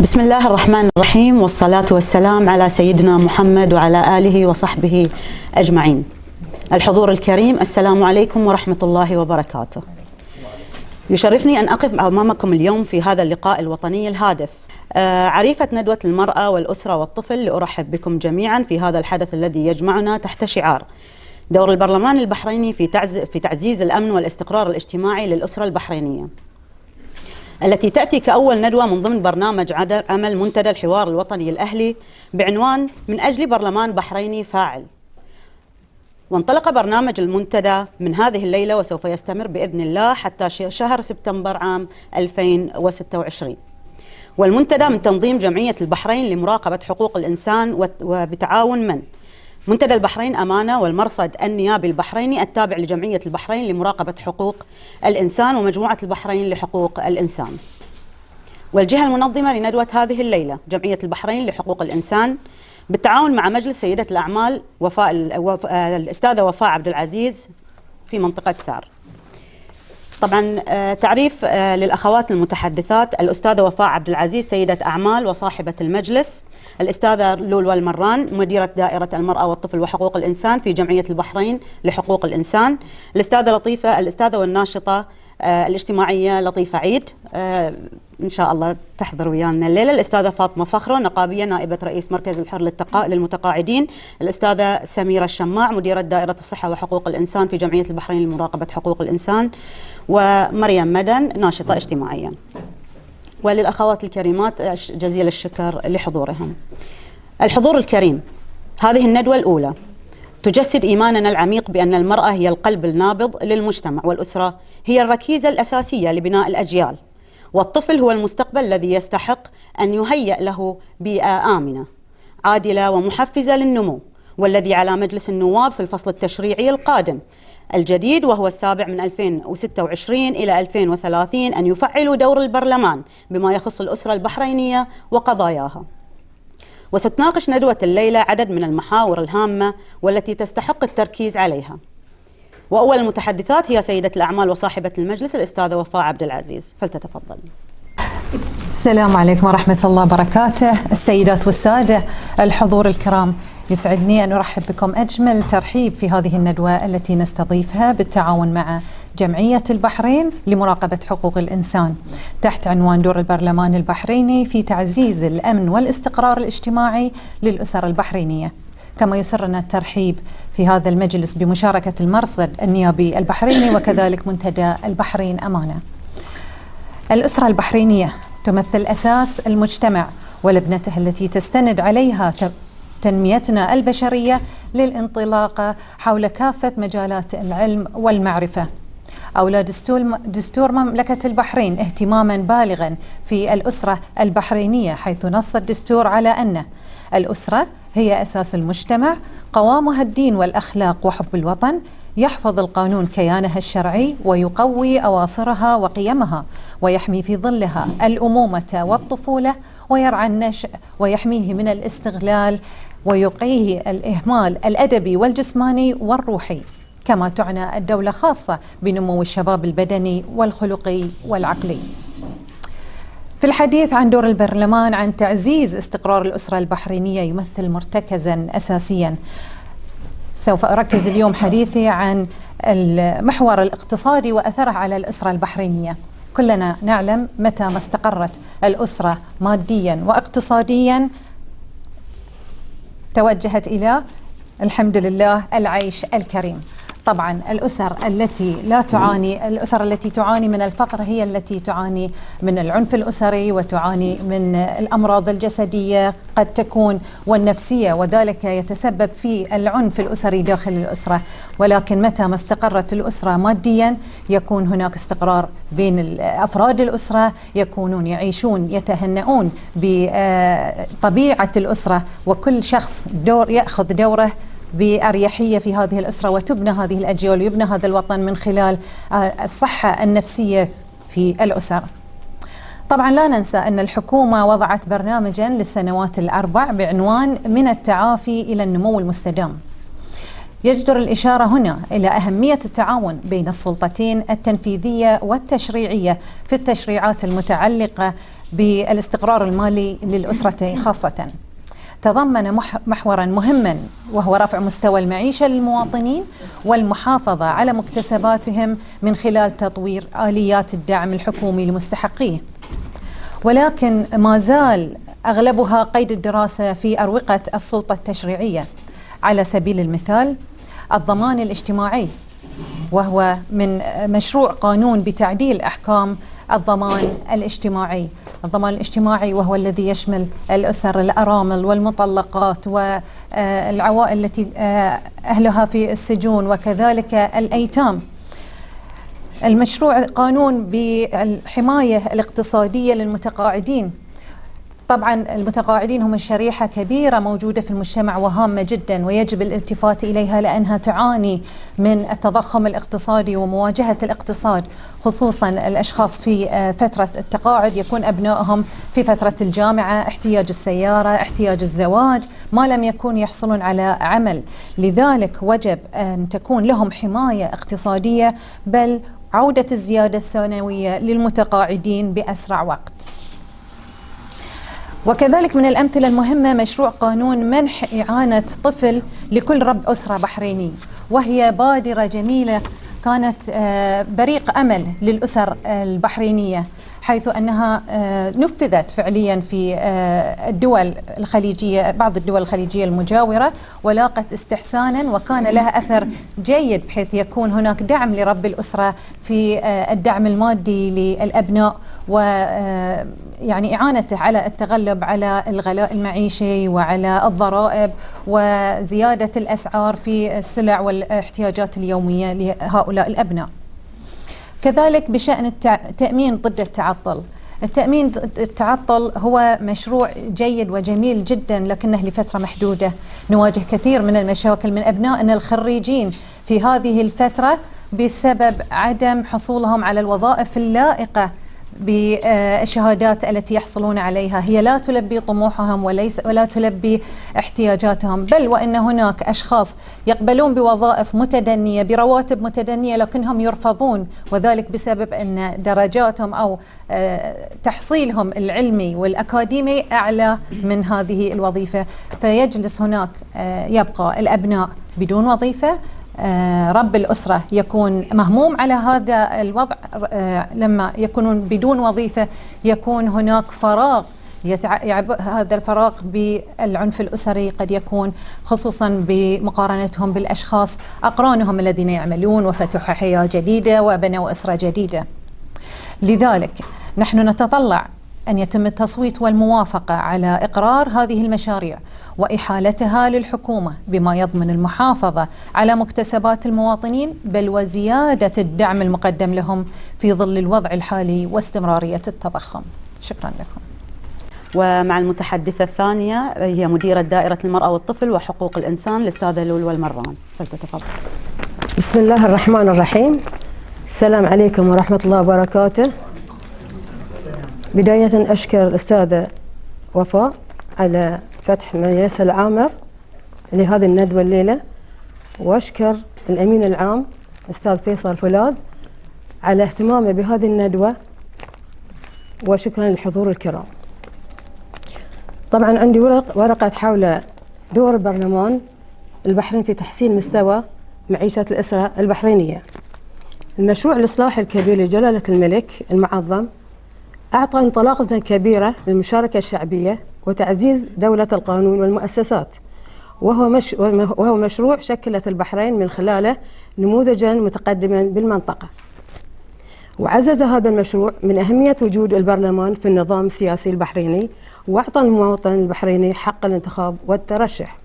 بسم الله الرحمن الرحيم، والصلاة والسلام على سيدنا محمد وعلى آله وصحبه أجمعين. الحضور الكريم، السلام عليكم ورحمة الله وبركاته. يشرفني أن أقف أمامكم اليوم في هذا اللقاء الوطني الهادف، عريفة ندوة المرأة والأسرة والطفل، لأرحب بكم جميعا في هذا الحدث الذي يجمعنا تحت شعار دور البرلمان البحريني في تعزيز الأمن والاستقرار الاجتماعي للأسرة البحرينية، التي تأتي كأول ندوة من ضمن برنامج عمل منتدى الحوار الوطني الأهلي بعنوان من أجل برلمان بحريني فاعل. وانطلق برنامج المنتدى من هذه الليلة، وسوف يستمر بإذن الله حتى شهر سبتمبر عام 2026. والمنتدى من تنظيم جمعية البحرين لمراقبة حقوق الإنسان وبتعاون من منتدى البحرين أمانة والمرصد النيابي البحريني التابع لجمعية البحرين لمراقبة حقوق الإنسان ومجموعة البحرين لحقوق الإنسان. والجهة المنظمة لندوة هذه الليلة جمعية البحرين لحقوق الإنسان بالتعاون مع مجلس سيدة الأعمال الأستاذة وفاء عبد العزيز في منطقة سار. طبعا تعريف للأخوات المتحدثات: الأستاذة وفاء عبد العزيز سيدة أعمال وصاحبة المجلس. الأستاذة لولو المران مديرة دائرة المرأة والطفل وحقوق الإنسان في جمعية البحرين لحقوق الإنسان. الأستاذة والناشطة الاجتماعية لطيفة عيد، إن شاء الله تحضر ويانا الليلة. الأستاذة فاطمة فخرو نقابية نائبة رئيس مركز الحر للمتقاعدين. الأستاذة سميرة الشماع مديرة دائرة الصحة وحقوق الإنسان في جمعية البحرين لمراقبة حقوق الإنسان. ومريم مدن ناشطة اجتماعية. وللأخوات الكريمات جزيل الشكر لحضورهم. الحضور الكريم، هذه الندوة الأولى تجسد إيماننا العميق بأن المرأة هي القلب النابض للمجتمع، والأسرة هي الركيزة الأساسية لبناء الأجيال، والطفل هو المستقبل الذي يستحق أن يهيأ له بيئة آمنة عادلة ومحفزة للنمو، والذي على مجلس النواب في الفصل التشريعي القادم الجديد وهو السابع من 2026 إلى 2030 أن يفعلوا دور البرلمان بما يخص الأسرة البحرينية وقضاياها. وستناقش ندوة الليلة عدد من المحاور الهامة والتي تستحق التركيز عليها. وأول المتحدثات هي سيدة الأعمال وصاحبة المجلس الأستاذة وفاء عبد العزيز، فلتتفضل. السلام عليكم ورحمة الله وبركاته. السيدات والسادة الحضور الكرام، يسعدني أن أرحب بكم أجمل ترحيب في هذه الندوة التي نستضيفها بالتعاون مع جمعية البحرين لمراقبة حقوق الإنسان تحت عنوان دور البرلمان البحريني في تعزيز الأمن والاستقرار الاجتماعي للأسر البحرينية. كما يسرنا الترحيب في هذا المجلس بمشاركة المرصد النيابي البحريني وكذلك منتدى البحرين أمانة. الأسرة البحرينية تمثل أساس المجتمع ولبنته التي تستند عليها تنميتنا البشرية للانطلاق حول كافة مجالات العلم والمعرفة. أولى دستور مملكة البحرين اهتماما بالغا في الأسرة البحرينية، حيث نص الدستور على أن الأسرة هي أساس المجتمع، قوامها الدين والأخلاق وحب الوطن، يحفظ القانون كيانها الشرعي ويقوي أواصرها وقيمها، ويحمي في ظلها الأمومة والطفولة، ويرعى النشء ويحميه من الاستغلال، ويقيه الإهمال الأدبي والجسماني والروحي. كما تعنى الدولة خاصة بنمو الشباب البدني والخلقي والعقلي. في الحديث عن دور البرلمان عن تعزيز استقرار الأسرة البحرينية يمثل مرتكزا أساسيا. سوف أركز اليوم حديثي عن المحور الاقتصادي وأثره على الأسرة البحرينية. كلنا نعلم متى ما استقرت الأسرة ماديا واقتصاديا توجهت إلى الحمد لله العيش الكريم. طبعا الأسر التي تعاني من الفقر هي التي تعاني من العنف الأسري وتعاني من الأمراض الجسدية قد تكون والنفسية، وذلك يتسبب في العنف الأسري داخل الأسرة. ولكن متى ما استقرت الأسرة ماديا يكون هناك استقرار بين أفراد الأسرة، يكونون يعيشون يتهنئون بطبيعة الأسرة، وكل شخص يأخذ دوره بأريحية في هذه الأسرة، وتبنى هذه الأجيال ويبنى هذا الوطن من خلال الصحة النفسية في الأسر. طبعا لا ننسى أن الحكومة وضعت برنامجا للسنوات الأربع بعنوان من التعافي إلى النمو المستدام. يجدر الإشارة هنا إلى أهمية التعاون بين السلطتين التنفيذية والتشريعية في التشريعات المتعلقة بالاستقرار المالي للأسرة خاصة. تضمن محورا مهما وهو رفع مستوى المعيشة للمواطنين والمحافظة على مكتسباتهم من خلال تطوير آليات الدعم الحكومي لمستحقيه، ولكن ما زال أغلبها قيد الدراسة في أروقة السلطة التشريعية. على سبيل المثال الضمان الاجتماعي، وهو من مشروع قانون بتعديل أحكام الضمان الاجتماعي. الضمان الاجتماعي وهو الذي يشمل الأسر الأرامل والمطلقات والعوائل التي أهلها في السجون وكذلك الأيتام. المشروع قانون بالحماية الاقتصادية للمتقاعدين. طبعا المتقاعدين هم شريحة كبيرة موجودة في المجتمع وهامة جدا، ويجب الالتفات إليها لأنها تعاني من التضخم الاقتصادي ومواجهة الاقتصاد، خصوصا الأشخاص في فترة التقاعد يكون أبنائهم في فترة الجامعة، احتياج السيارة، احتياج الزواج، ما لم يكون يحصلون على عمل. لذلك وجب أن تكون لهم حماية اقتصادية، بل عودة الزيادة السنوية للمتقاعدين بأسرع وقت. وكذلك من الأمثلة المهمة مشروع قانون منح إعانة طفل لكل رب أسرة بحريني، وهي بادرة جميلة كانت بريق أمل للأسر البحرينية، حيث أنها نفذت فعليا في الدول الخليجية، بعض الدول الخليجية المجاورة، ولاقت استحسانا وكان لها أثر جيد، بحيث يكون هناك دعم لرب الأسرة في الدعم المادي للأبناء، ويعني إعانته على التغلب على الغلاء المعيشي وعلى الضرائب وزيادة الأسعار في السلع والاحتياجات اليومية لهؤلاء الأبناء. كذلك بشأن التأمين ضد التعطل. التأمين ضد التعطل هو مشروع جيد وجميل جدا، لكنه لفترة محدودة. نواجه كثير من المشاكل من أبنائنا الخريجين في هذه الفترة بسبب عدم حصولهم على الوظائف اللائقة بالشهادات التي يحصلون عليها. هي لا تلبي طموحهم ولا تلبي احتياجاتهم، بل وإن هناك أشخاص يقبلون بوظائف متدنية برواتب متدنية لكنهم يرفضون، وذلك بسبب أن درجاتهم أو تحصيلهم العلمي والأكاديمي أعلى من هذه الوظيفة، فيجلس هناك يبقى الأبناء بدون وظيفة. رب الأسرة يكون مهموم على هذا الوضع، لما يكونون بدون وظيفة يكون هناك فراغ، هذا الفراغ بالعنف الأسري قد يكون خصوصا بمقارنتهم بالأشخاص أقرانهم الذين يعملون وفتحوا حياة جديدة وبنوا أسرة جديدة. لذلك نحن نتطلع أن يتم التصويت والموافقة على إقرار هذه المشاريع وإحالتها للحكومة، بما يضمن المحافظة على مكتسبات المواطنين، بل وزيادة الدعم المقدم لهم في ظل الوضع الحالي واستمرارية التضخم. شكرا لكم. ومع المتحدثة الثانية هي مديرة دائرة المرأة والطفل وحقوق الإنسان الأستاذة لولو المران، فلتتفضل. بسم الله الرحمن الرحيم. السلام عليكم ورحمة الله وبركاته. بداية أشكر الأستاذة وفاء على فتح مجلس العامر لهذه الندوة الليلة، وأشكر الأمين العام الأستاذ فيصل فولاذ على اهتمامه بهذه الندوة، وشكرا للحضور الكرام. طبعا عندي ورقة حول دور برلمان البحرين في تحسين مستوى معيشة الأسرة البحرينية. المشروع الإصلاحي الكبير لجلالة الملك المعظم أعطى انطلاقة كبيرة للمشاركة الشعبية وتعزيز دولة القانون والمؤسسات، وهو مشروع شكلت البحرين من خلاله نموذجا متقدما بالمنطقة. وعزز هذا المشروع من أهمية وجود البرلمان في النظام السياسي البحريني، وأعطى المواطن البحريني حق الانتخاب والترشح.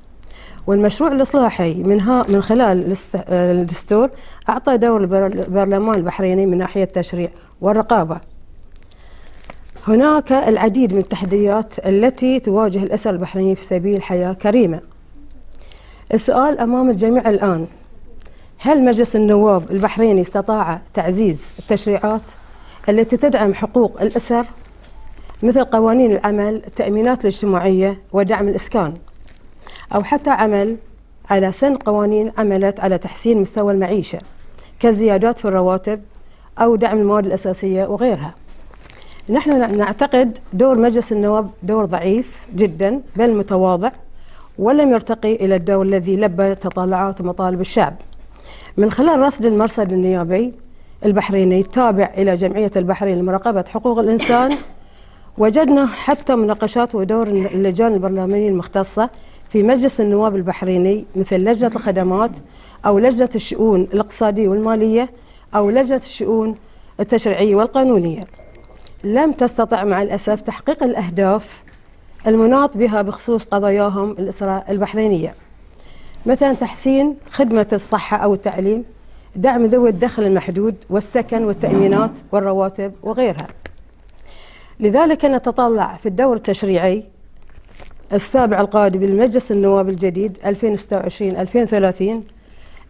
والمشروع الإصلاحي من خلال الدستور أعطى دور البرلمان البحريني من ناحية التشريع والرقابة. هناك العديد من التحديات التي تواجه الأسر البحريني في سبيل حياة كريمة. السؤال أمام الجميع الآن: هل مجلس النواب البحريني استطاع تعزيز التشريعات التي تدعم حقوق الأسر، مثل قوانين العمل، التأمينات الاجتماعية، ودعم الإسكان، أو حتى عمل على سن قوانين عملت على تحسين مستوى المعيشة كزيادات في الرواتب أو دعم المواد الأساسية وغيرها. نحن نعتقد دور مجلس النواب دور ضعيف جدا بل متواضع، ولم يرتقي إلى الدور الذي لبى تطلعات ومطالب الشعب. من خلال رصد المرصد النيابي البحريني التابع إلى جمعية البحرين لمراقبة حقوق الإنسان، وجدنا حتى مناقشات ودور اللجان البرلمانية المختصة في مجلس النواب البحريني مثل لجنة الخدمات أو لجنة الشؤون الاقتصادية والمالية أو لجنة الشؤون التشريعية والقانونية، لم تستطع مع الأسف تحقيق الأهداف المناط بها بخصوص قضاياهم الأسرة البحرينية، مثلا تحسين خدمة الصحة أو التعليم، دعم ذوي الدخل المحدود والسكن والتأمينات والرواتب وغيرها. لذلك نتطلع في الدور التشريعي السابع القادم لمجلس النواب الجديد 2026-2030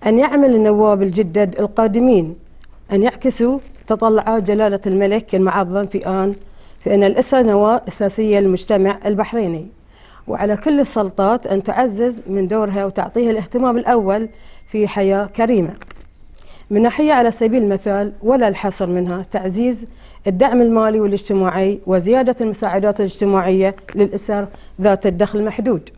أن يعمل النواب الجدد القادمين أن يعكسوا تطلعات جلالة الملك المعظم في أن الأسرة نواة أساسية للمجتمع البحريني، وعلى كل السلطات أن تعزز من دورها وتعطيها الاهتمام الأول في حياة كريمة. من ناحية على سبيل المثال ولا الحصر منها تعزيز الدعم المالي والاجتماعي وزيادة المساعدات الاجتماعية للأسر ذات الدخل المحدود،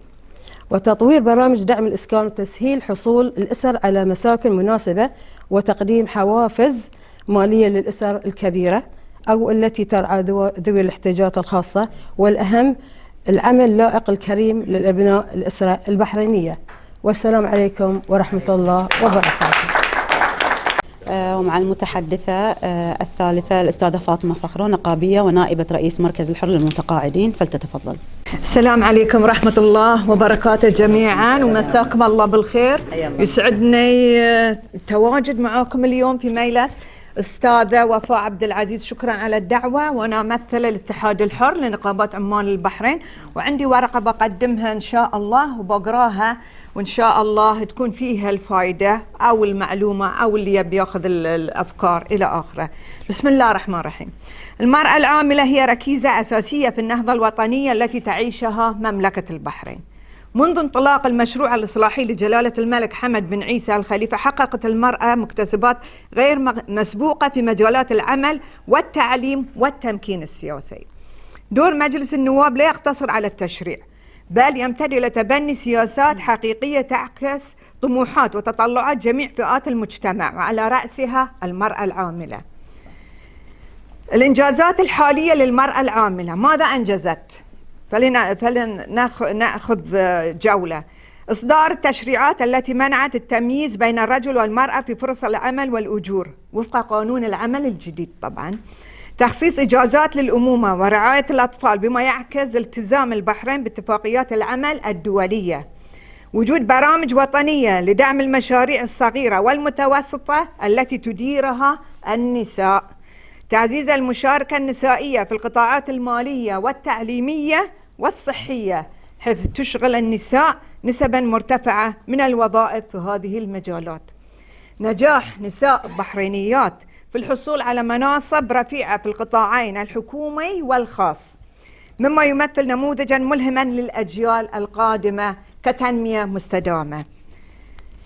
وتطوير برامج دعم الإسكان وتسهيل حصول الأسر على مساكن مناسبة، وتقديم حوافز مالية للأسر الكبيرة أو التي ترعى ذوي الاحتياجات الخاصة، والأهم العمل اللائق الكريم للأبناء الأسرة البحرينية. والسلام عليكم ورحمة الله وبركاته. ومع المتحدثة الثالثة الأستاذة فاطمة فخرو، نقابية ونائبة رئيس مركز الحر للمتقاعدين، فلتتفضل. السلام عليكم ورحمة الله وبركاته جميعا، ومساكم الله بالخير. يسعدني التواجد معاكم اليوم في مجلس. أستاذة وفاء عبد العزيز، شكرا على الدعوة، وأنا ممثلة الاتحاد الحر لنقابات عمال البحرين، وعندي ورقة بقدمها إن شاء الله وبقراها، وإن شاء الله تكون فيها الفائدة أو المعلومة أو اللي يبي ياخذ الأفكار إلى آخره. بسم الله الرحمن الرحيم. المرأة العاملة هي ركيزة أساسية في النهضة الوطنية التي تعيشها مملكة البحرين. منذ انطلاق المشروع الإصلاحي لجلالة الملك حمد بن عيسى الخليفة، حققت المرأة مكتسبات غير مسبوقة في مجالات العمل والتعليم والتمكين السياسي. دور مجلس النواب لا يقتصر على التشريع، بل يمتد إلى تبني سياسات حقيقية تعكس طموحات وتطلعات جميع فئات المجتمع، وعلى رأسها المرأة العاملة. الإنجازات الحالية للمرأة العاملة، ماذا أنجزت؟ فلنأخذ جولة. إصدار التشريعات التي منعت التمييز بين الرجل والمرأة في فرص العمل والأجور وفق قانون العمل الجديد طبعا. تخصيص إجازات للأمومة ورعاية الأطفال بما يعكس التزام البحرين باتفاقيات العمل الدولية. وجود برامج وطنية لدعم المشاريع الصغيرة والمتوسطة التي تديرها النساء. تعزيز المشاركة النسائية في القطاعات المالية والتعليمية والصحية، حيث تشغل النساء نسبا مرتفعة من الوظائف في هذه المجالات. نجاح نساء بحرينيات في الحصول على مناصب رفيعة في القطاعين الحكومي والخاص، مما يمثل نموذجا ملهما للأجيال القادمة كتنمية مستدامة.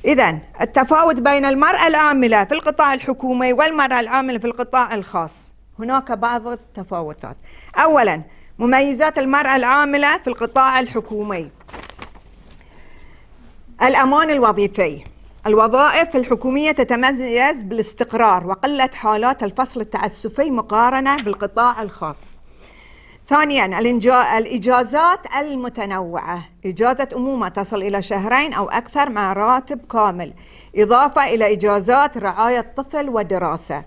إذن التفاوت بين المرأة العاملة في القطاع الحكومي والمرأة العاملة في القطاع الخاص، هناك بعض التفاوتات. أولا، مميزات المرأة العاملة في القطاع الحكومي: الأمان الوظيفي. الوظائف الحكومية تتميز بالاستقرار وقلة حالات الفصل التعسفي مقارنة بالقطاع الخاص. ثانياً، الإجازات المتنوعة، إجازة أمومة تصل إلى 2 شهر أو أكثر مع راتب كامل، إضافة إلى إجازات رعاية طفل ودراسة.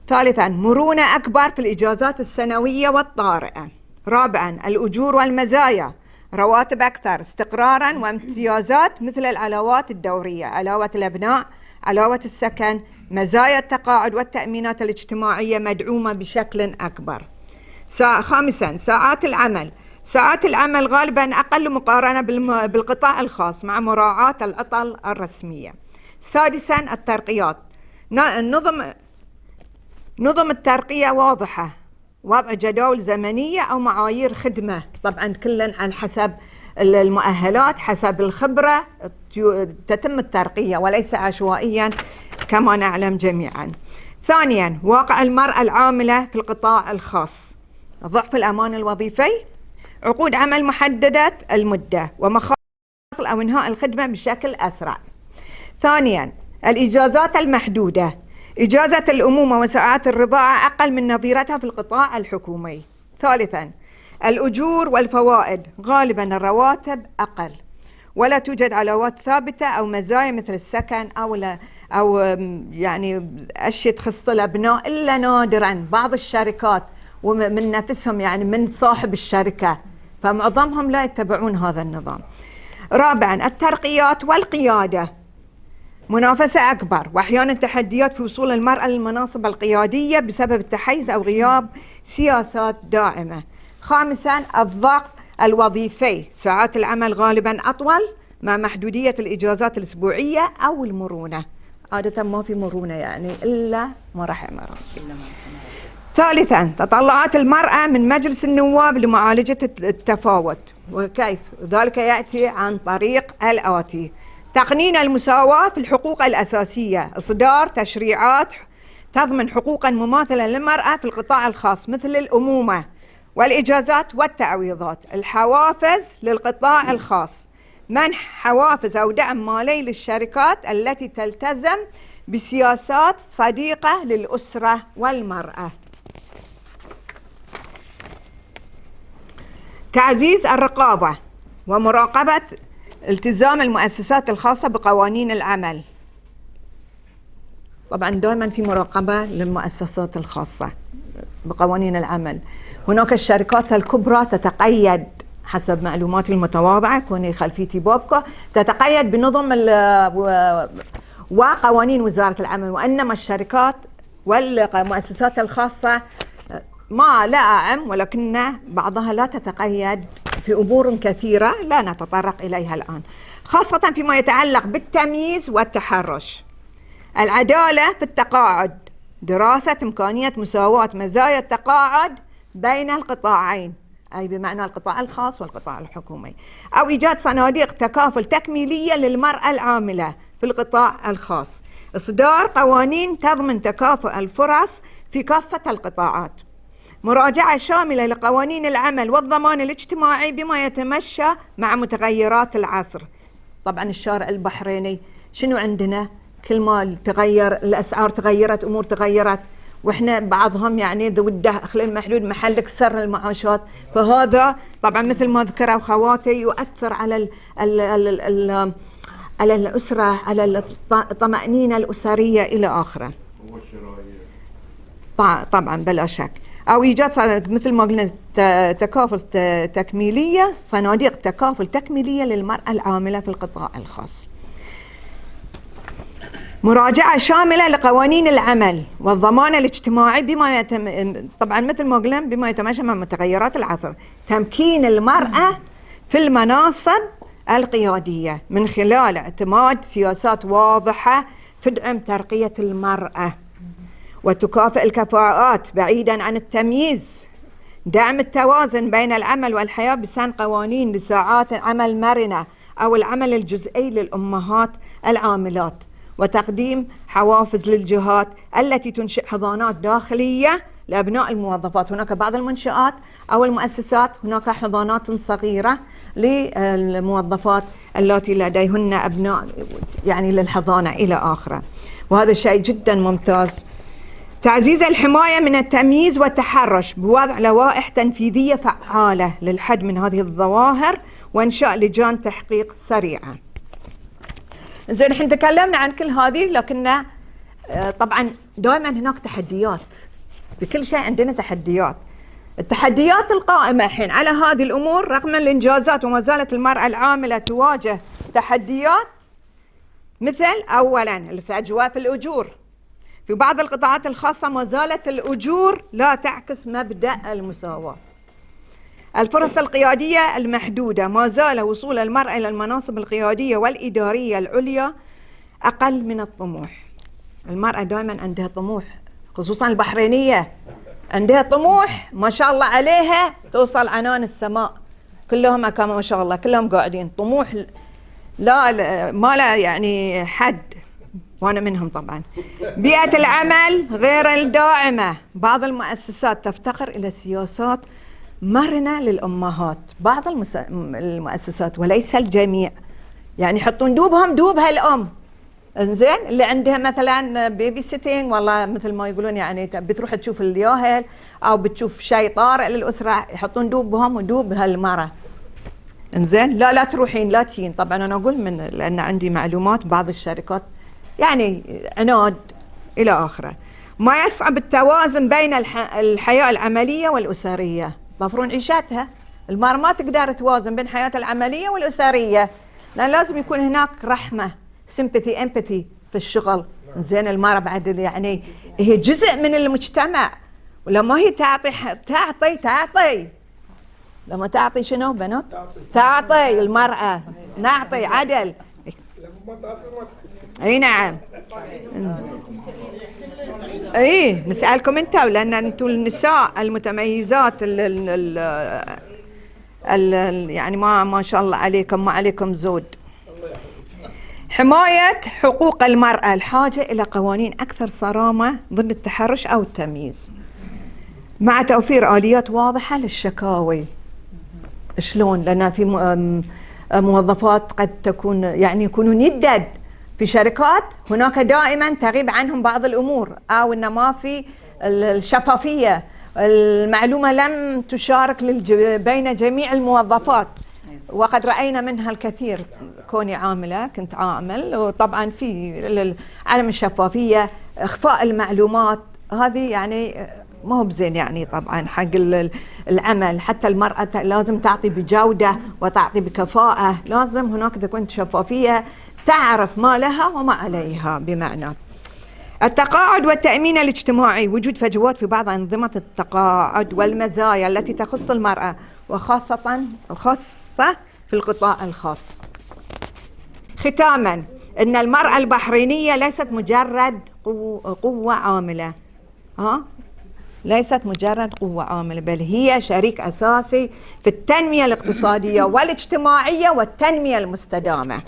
ثالثاً، مرونة أكبر في الإجازات السنوية والطارئة. رابعاً، الأجور والمزايا، رواتب أكثر، استقراراً وامتيازات مثل العلاوات الدورية، علاوة الأبناء، علاوة السكن، مزايا التقاعد والتأمينات الاجتماعية مدعومة بشكل أكبر. خامساً، ساعات العمل. ساعات العمل غالباً أقل مقارنة بالقطاع الخاص مع مراعاة العطل الرسمية. سادساً، الترقيات. نظم الترقية واضحة، وضع جداول زمنية أو معايير خدمة، طبعاً كلاً على حسب المؤهلات حسب الخبرة تتم الترقية وليس عشوائيا كما نعلم جميعا. ثانيا، واقع المرأة العاملة في القطاع الخاص: ضعف الأمان الوظيفي، عقود عمل محددة المدة، ومخاطر أو إنهاء الخدمة بشكل أسرع. ثانيا، الإجازات المحدودة: إجازة الأمومة وساعات الرضاعة أقل من نظيرتها في القطاع الحكومي. ثالثا، الأجور والفوائد: غالبا الرواتب أقل، ولا توجد علاوات ثابتة أو مزايا مثل السكن أو يعني أشياء تخص الأبناء إلا نادرا. بعض الشركات ومن نفسهم يعني من صاحب الشركة، فمعظمهم لا يتبعون هذا النظام. رابعا، الترقيات والقيادة: منافسة أكبر وأحيانا تحديات في وصول المرأة للمناصب القيادية بسبب التحيز أو غياب سياسات داعمة. خامسا، الضغط الوظيفي: ساعات العمل غالبا أطول مع محدودية الإجازات الأسبوعية أو المرونة. عادة ما في مرونة يعني إلا ما رحم ربي. ثالثا، تطلعات المرأة من مجلس النواب لمعالجة التفاوت، وكيف ذلك يأتي عن طريق الآتي: تقنين المساواة في الحقوق الأساسية، إصدار تشريعات تضمن حقوقا مماثلة للمرأة في القطاع الخاص مثل الأمومة والإجازات والتعويضات. الحوافز للقطاع الخاص: منح حوافز أو دعم مالي للشركات التي تلتزم بسياسات صديقة للأسرة والمرأة. تعزيز الرقابة ومراقبة التزام المؤسسات الخاصة بقوانين العمل. طبعا دائما في مراقبة للمؤسسات الخاصة بقوانين العمل. هناك الشركات الكبرى تتقيد حسب معلوماتي المتواضعة، كوني خلفيتي بوبكو، تتقيد بنظم وقوانين وزارة العمل، وإنما الشركات والمؤسسات الخاصة ما لا أعلم، ولكن بعضها لا تتقيد في أمور كثيرة لا نتطرق إليها الآن، خاصة فيما يتعلق بالتمييز والتحرش. العدالة في التقاعد: دراسة إمكانية مساواة مزايا التقاعد بين القطاعين، أي بمعنى القطاع الخاص والقطاع الحكومي، أو إيجاد صناديق تكافل تكميلية للمرأة العاملة في القطاع الخاص. إصدار قوانين تضمن تكافؤ الفرص في كافة القطاعات. مراجعة شاملة لقوانين العمل والضمان الاجتماعي بما يتمشى مع متغيرات العصر. طبعا الشارع البحريني شنو عندنا؟ كل ما تغير الأسعار تغيرت، أمور تغيرت، وإحنا بعضهم يعني ذو الدخل المحدود محل كسر المعاشات، فهذا طبعا مثل ما ذكروا خواتي يؤثر على على الأسرة، على الطمأنينة الأسرية إلى آخره. طبعا بلا شك. أو إيجاد مثل ما قلنا تكافل تكميلية، صناديق تكافل تكميلية للمرأة العاملة في القطاع الخاص. مراجعة شاملة لقوانين العمل والضمان الاجتماعي بما طبعا مثل ما قلنا بما يتماشى مع متغيرات العصر. تمكين المرأة في المناصب القيادية من خلال اعتماد سياسات واضحة تدعم ترقية المرأة وتكافئ الكفاءات بعيدا عن التمييز. دعم التوازن بين العمل والحياة بسن قوانين لساعات عمل مرنة أو العمل الجزئي للأمهات العاملات، وتقديم حوافز للجهات التي تنشئ حضانات داخلية لأبناء الموظفات. هناك بعض المنشآت أو المؤسسات هناك حضانات صغيرة للموظفات التي لديهن أبناء يعني للحضانة إلى آخره، وهذا شيء جدا ممتاز. تعزيز الحماية من التمييز والتحرش بوضع لوائح تنفيذية فعالة للحد من هذه الظواهر وإنشاء لجان تحقيق سريعة. زين، احنا تكلمنا عن كل هذه، لكن طبعا دائما هناك تحديات، بكل شيء عندنا تحديات. التحديات القائمة الحين على هذه الأمور رغم الإنجازات وما زالت المرأة العاملة تواجه تحديات، مثل أولا الفجوة في الأجور. في بعض القطاعات الخاصة ما زالت الأجور لا تعكس مبدأ المساواة. الفرص القيادية المحدودة، ما زال وصول المرأة إلى المناصب القيادية والإدارية العليا أقل من الطموح. المرأة دائما عندها طموح، خصوصا البحرينية عندها طموح ما شاء الله عليها توصل عنان السماء، كلهم كما ما شاء الله كلهم قاعدين طموح لا ما لا يعني حد، وأنا منهم طبعا. بيئة العمل غير الداعمة، بعض المؤسسات تفتقر إلى سياسات مرنة للأمهات، بعض المؤسسات وليس الجميع، يعني يحطون دوبهم دوبها الأم. انزين اللي عندها مثلا بيبي سيتنج، والله مثل ما يقولون يعني بتروح تشوف الياهل او بتشوف شيء طارئ للاسره، يحطون دوبهم ودوب هالمره. انزين لا تروحين لا تجين. طبعا انا اقول من لان عندي معلومات بعض الشركات يعني عناد الى اخره. ما يصعب التوازن بين الحياه العمليه والاسريه، ضفرون عيشتها. المرأة ما تقدر توازن بين حياتها العمليه والاسريه، لان لازم يكون هناك رحمه، سيمباثي، امباثي في الشغل. زين المرأة بعد يعني هي جزء من المجتمع، ولما هي تعطي لما تعطي شنو بنات؟ تعطي المرأة، نعطي عدل. اي نعم. اي نسألكم انتوا، لان انتوا النساء المتميزات يعني ما شاء الله عليكم، ما عليكم زود. حماية حقوق المرأة، الحاجة إلى قوانين أكثر صرامة ضد التحرش أو التمييز، مع توفير آليات واضحة للشكاوي. شلون؟ لأن في موظفات قد تكون يعني يكونون يدد في شركات، هناك دائما تغيب عنهم بعض الأمور، أو إن ما في الشفافية، المعلومة لم تشارك بين جميع الموظفات، وقد رأينا منها الكثير. كوني عاملة كنت عامل، وطبعا في عدم الشفافية، إخفاء المعلومات، هذه يعني ما هو بزين يعني طبعا حق العمل. حتى المرأة لازم تعطي بجودة وتعطي بكفاءة، لازم هناك تكون شفافية، تعرف ما لها وما عليها. بمعنى التقاعد والتأمين الاجتماعي، وجود فجوات في بعض أنظمة التقاعد والمزايا التي تخص المرأة، وخاصة في القطاع الخاص. ختاما، إن المرأة البحرينية ليست مجرد قوة عاملة، ليست مجرد قوة عاملة، بل هي شريك أساسي في التنمية الاقتصادية والاجتماعية والتنمية المستدامة.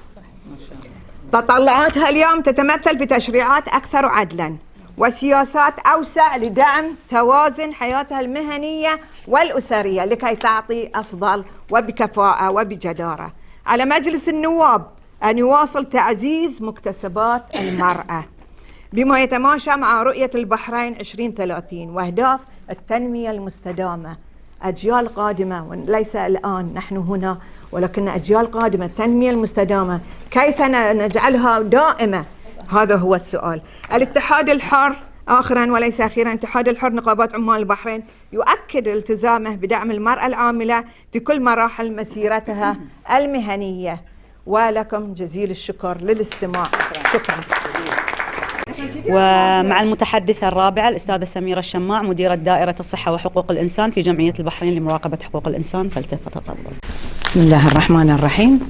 تطلعاتها اليوم تتمثل في تشريعات أكثر عدلا وسياسات أوسع لدعم توازن حياتها المهنية والأسرية، لكي تعطي أفضل وبكفاءة وبجدارة. على مجلس النواب أن يواصل تعزيز مكتسبات المرأة بما يتماشى مع رؤية البحرين 2030 وأهداف التنمية المستدامة. أجيال قادمة، وليس الآن نحن هنا، ولكن أجيال قادمة، التنمية المستدامة كيف نجعلها دائمة؟ هذا هو السؤال. الاتحاد الحر، آخرا وليس أخيرا، الاتحاد الحر نقابات عمال البحرين يؤكد التزامه بدعم المرأة العاملة في كل مراحل مسيرتها المهنية. ولكم جزيل الشكر للاستماع. شكرا. ومع المتحدثة الرابعة الأستاذة سميرة الشماع، مديرة دائرة الصحة وحقوق الإنسان في جمعية البحرين لمراقبة حقوق الإنسان، فلتتفضل. بسم الله الرحمن الرحيم.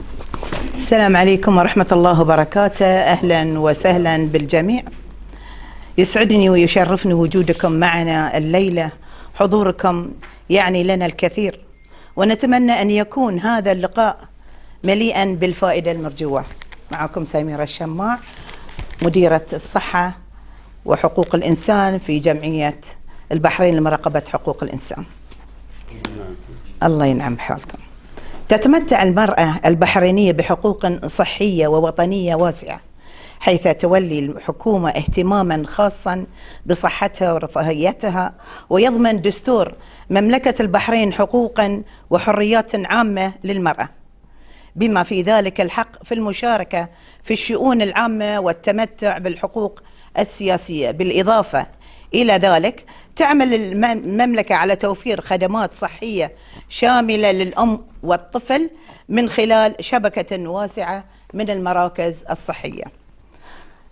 السلام عليكم ورحمة الله وبركاته. أهلا وسهلا بالجميع. يسعدني ويشرفني وجودكم معنا الليلة. حضوركم يعني لنا الكثير، ونتمنى أن يكون هذا اللقاء مليئا بالفائدة المرجوة. معكم سميرة الشماع، مديرة الصحة وحقوق الإنسان في جمعية البحرين لمراقبة حقوق الإنسان. الله ينعم حالكم. تتمتع المرأة البحرينية بحقوق صحية ووطنية واسعة، حيث تولي الحكومة اهتماما خاصا بصحتها ورفاهيتها، ويضمن دستور مملكة البحرين حقوقا وحريات عامة للمرأة، بما في ذلك الحق في المشاركة في الشؤون العامة والتمتع بالحقوق السياسية. بالإضافة إلى ذلك تعمل المملكة على توفير خدمات صحية شاملة للأم والطفل من خلال شبكة واسعة من المراكز الصحية.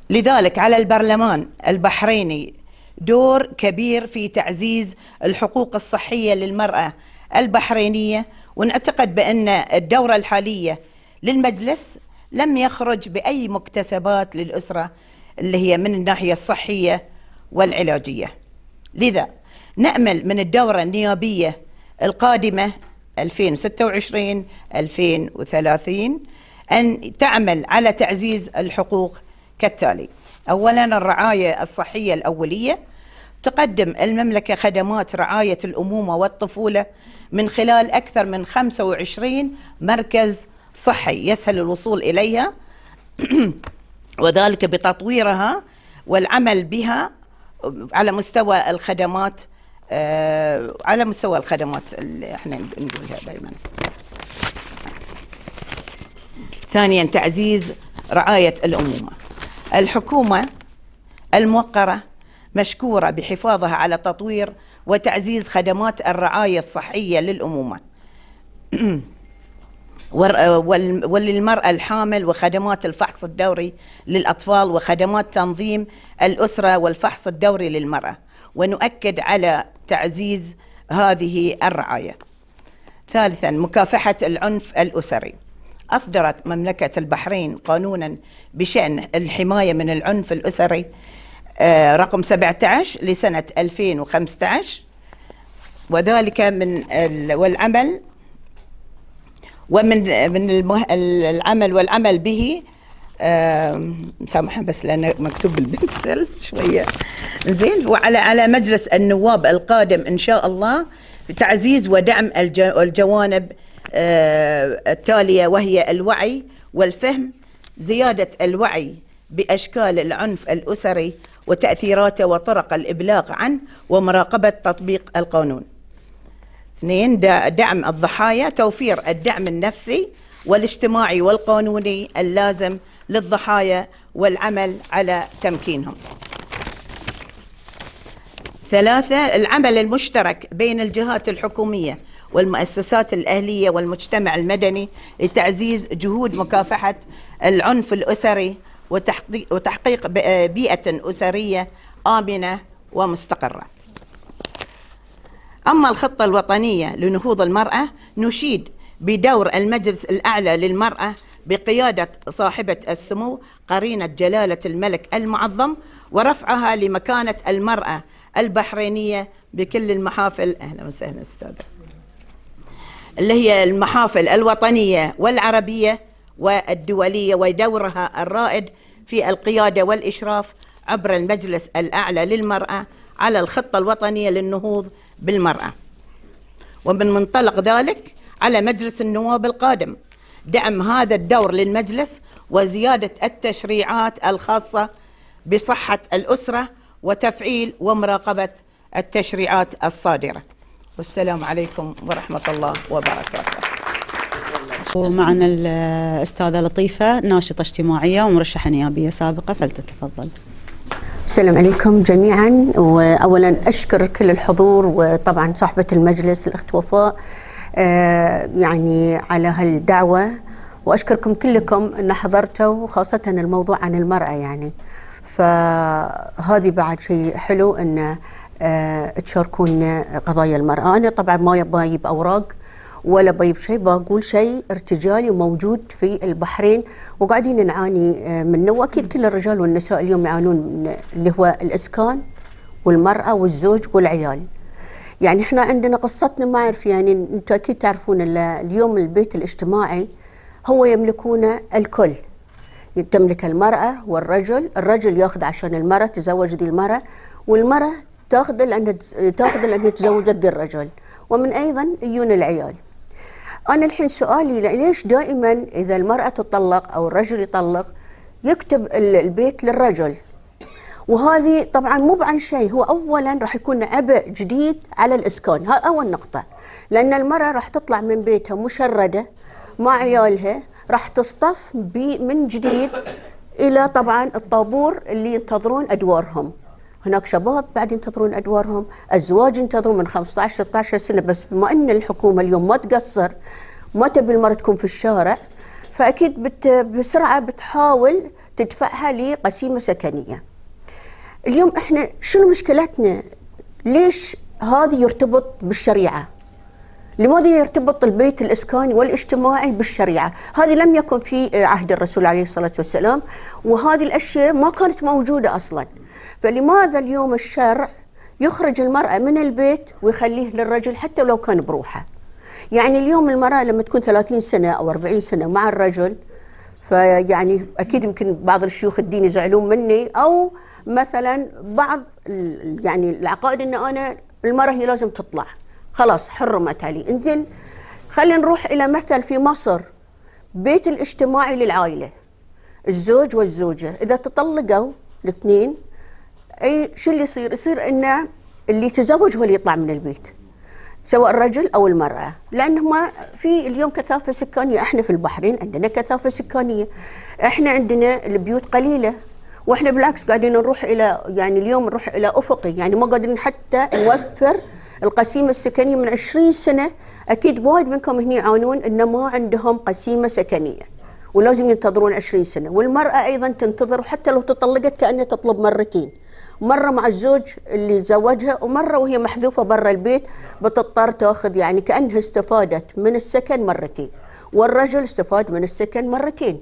لذلك على البرلمان البحريني دور كبير في تعزيز الحقوق الصحية للمرأة البحرينية، ونعتقد بأن الدورة الحالية للمجلس لم يخرج بأي مكتسبات للأسرة اللي هي من الناحية الصحية والعلاجية. لذا نأمل من الدورة النيابية القادمة 2026 2030 أن تعمل على تعزيز الحقوق كالتالي. أولا الرعاية الصحية الأولية. تقدم المملكة خدمات رعاية الأمومة والطفولة من خلال أكثر من 25 مركز صحي يسهل الوصول إليها وذلك بتطويرها والعمل بها على مستوى الخدمات اللي احنا نقولها دائما. ثانيا تعزيز رعاية الأمومة. الحكومة الموقرة مشكورة بحفاظها على تطوير وتعزيز خدمات الرعاية الصحية للأمومة وللمرأة الحامل وخدمات الفحص الدوري للأطفال وخدمات تنظيم الأسرة والفحص الدوري للمرأة، ونؤكد على تعزيز هذه الرعاية. ثالثا مكافحة العنف الأسري. أصدرت مملكة البحرين قانونا بشأن الحماية من العنف الأسري رقم 17 لسنة 2015، وذلك والعمل والعمل به مسامحة بس لأنه مكتوب بالبنسل شوية زين. على مجلس النواب القادم إن شاء الله بتعزيز ودعم الجوانب التالية، وهي الوعي والفهم، زيادة الوعي بأشكال العنف الأسري وتأثيراته وطرق الإبلاغ عنه ومراقبة تطبيق القانون. 2 دعم الضحايا، توفير الدعم النفسي والاجتماعي والقانوني اللازم للضحايا والعمل على تمكينهم. 3 العمل المشترك بين الجهات الحكومية والمؤسسات الأهلية والمجتمع المدني لتعزيز جهود مكافحة العنف الأسري وتحقيق بيئة أسرية آمنة ومستقرة. أما الخطة الوطنية لنهوض المرأة، نشيد بدور المجلس الأعلى للمرأة بقيادة صاحبة السمو قرينة جلالة الملك المعظم ورفعها لمكانة المرأة البحرينية بكل المحافل، أهلا وسهلا أستاذة، اللي هي المحافل الوطنية والعربية والدولية، ودورها الرائد في القيادة والإشراف عبر المجلس الأعلى للمرأة على الخطة الوطنية للنهوض بالمرأة. ومن منطلق ذلك على مجلس النواب القادم دعم هذا الدور للمجلس وزيادة التشريعات الخاصة بصحة الأسرة وتفعيل ومراقبة التشريعات الصادرة. والسلام عليكم ورحمة الله وبركاته. ومعنا الأستاذة لطيفة، ناشطة اجتماعية ومرشحة نيابية سابقة، فلتتفضل. السلام عليكم جميعا. وأولا أشكر كل الحضور وطبعا صاحبة المجلس الأخت وفاء يعني على هالدعوة، وأشكركم كلكم أن حضرتوا، خاصة الموضوع عن المرأة يعني، فهذه بعد شيء حلو أن تشاركون قضايا المرأة. أنا طبعا ما بايب أوراق ولا بايب شيء، بقول شيء ارتجالي وموجود في البحرين وقاعدين نعاني منه، واكيد كل الرجال والنساء اليوم يعانون من اللي هو الاسكان والمراه والزوج والعيال. يعني احنا عندنا قصتنا، ما اعرف يعني انتم اكيد تعرفون اليوم البيت الاجتماعي هو يملكونه الكل، تملك المراه والرجل، الرجل ياخذ عشان المراه تزوج دي المراه، والمراه تاخذ لأنها تزوجت دي الرجل، ومن ايضا يجون العيال. أنا الحين سؤالي ليش دائما إذا المرأة تطلق أو الرجل يطلق يكتب البيت للرجل؟ وهذه طبعا مو عن شيء، هو أولا راح يكون عبء جديد على الإسكان، هذا أول نقطة، لأن المرأة راح تطلع من بيتها مشردة مع عيالها، راح تصطف من جديد إلى طبعا الطابور اللي ينتظرون أدوارهم. هناك شباب بعد ينتظرون أدوارهم، أزواج ينتظرون من 15-16 سنة، بس بما أن الحكومة اليوم ما تقصر، ما تبي المرأة تكون في الشارع، فأكيد بسرعة بتحاول تدفعها لقسيمة سكنية. اليوم إحنا شنو مشكلتنا؟ ليش هذا يرتبط بالشريعة؟ لماذا يرتبط البيت الإسكاني والاجتماعي بالشريعة؟ هذه لم يكن في عهد الرسول عليه الصلاة والسلام، وهذه الأشياء ما كانت موجودة أصلاً. فلماذا اليوم الشرع يخرج المرأة من البيت ويخليه للرجل حتى لو كان بروحه؟ يعني اليوم المرأة لما تكون 30 سنة أو 40 سنة مع الرجل، فيعني أكيد يمكن بعض الشيوخ الدين يزعلون مني، أو مثلا بعض يعني العقائد أن أنا المرأة هي لازم تطلع خلاص حرمت علي. انزين خلينا نروح إلى مثل في مصر، بيت الاجتماعي للعائلة، الزوج والزوجة إذا تطلقوا الاثنين، أي شو اللي يصير؟ يصير إن اللي يتزوج هو اللي يطلع من البيت، سواء الرجل أو المرأة، لأنهما في اليوم كثافة سكانية. إحنا في البحرين عندنا كثافة سكانية، إحنا عندنا البيوت قليلة، وإحنا بالعكس قاعدين نروح إلى يعني اليوم نروح إلى أفقي، يعني ما قادرين حتى نوفر القسيمة السكنية. من 20 سنة أكيد وايد منكم هنا يعانون إن ما عندهم قسيمة سكنية، ولازم ينتظرون 20 سنة. والمرأة أيضا تنتظر، وحتى لو تطلقت كأنها تطلب مرتين، مرة مع الزوج اللي زوجها، ومرة وهي محذوفة برا البيت بتضطر تاخذ، يعني كأنها استفادت من السكن مرتين، والرجل استفاد من السكن مرتين.